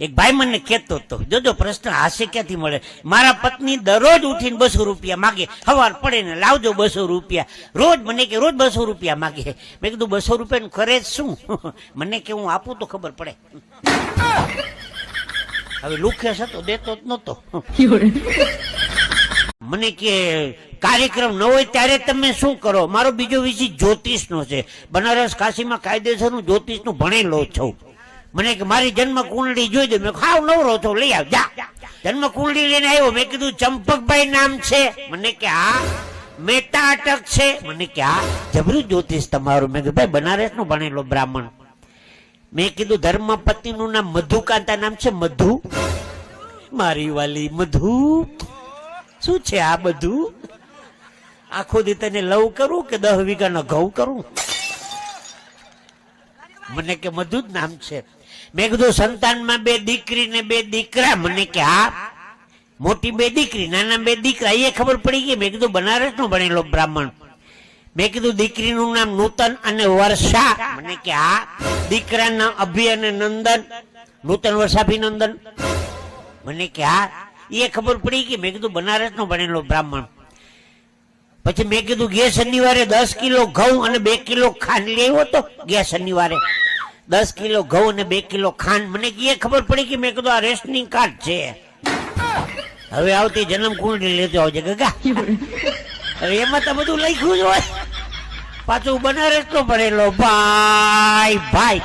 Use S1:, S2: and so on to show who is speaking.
S1: એક ભાઈ મને કહેતો હતો, જોજો પ્રશ્ન હાસ્ય ક્યાંથી મળે. મારા પત્ની દરરોજ ઉઠીને 200 રૂપિયા માગે, સવાર પડે ને લાવજો 200 રૂપિયા. રોજ મને કે રોજ 200 રૂપિયા માગે. મેં કીધું 200 રૂપિયા કરે જ શું? મને કે હું આપું તો ખબર પડે. હવે લુખેસ હતો, દેતો જ નતો. મને કે કાર્યક્રમ ન હોય ત્યારે તમે શું કરો? મારો બીજો વિષય જ્યોતિષનો છે. બનારસ કાશીમાં કાયદેસરનું જ્યોતિષનું ભણેલો છું. મને કે મારી જન્મ કુંડળી જોઈ દે. મેં ખાવ નવરો છો, લઈ આવ જા. જન્મ કુંડળી લઈને આવ્યો. મેં કીધું ચંપકભાઈ નામ છે? મને કે હા. મહેતા અટક છે? મને કે હા. જબરું જ્યોતિષ તમારું. મેં કીધું ભાઈ બનારસ નું ભણેલો બ્રાહ્મણ. મેં કીધું ધર્મપતિ નું નામ મધુકાંતા નામ છે? મધુ? મારી વાલી મધુ શું છે આ બધું? આખો દી તને લવ કરું કે 10 વીઘાના ઘઉં કરું? મને કે મધુ જ નામ છે. મેં કીધું સંતાનમાં 2 દીકરી ને 2 દીકરા? મને કે હા. મોટી 2 દીકરી, નાના 2 દીકરા. એ ખબર પડી ગઈ. મેં કીધું બનારસ નો ભણેલો બ્રાહ્મણ. મેં કીધું દીકરીનું નામ નૂતન અને વર્ષા? મને કે હા. દીકરાના અભિ અને નંદન? નૂતન વર્ષાભિનંદન? મને કે હા. એ ખબર પડી ગઈ. મેં કીધું બનારસ નો ભણેલો બ્રાહ્મણ. પછી મેં કીધું ગયા શનિવારે 10 કિલો ઘઉં અને 2 કિલો ખાંડ લઈ આવ્યો હતો. ગયા શનિવારે 10 કિલો ઘઉં અને 2 કિલો ખાંડ. મને એ ખબર પડી કે મેં કીધું આ રેશનિંગ કાર્ડ છે. હવે આવતી જન્મ કુંડળી લેતો આવજે ગગા. હવે એમાં તો બધું લખ્યું જ હોય. પાછું બનારસ નો ભણેલો ભાઈ ભાઈ.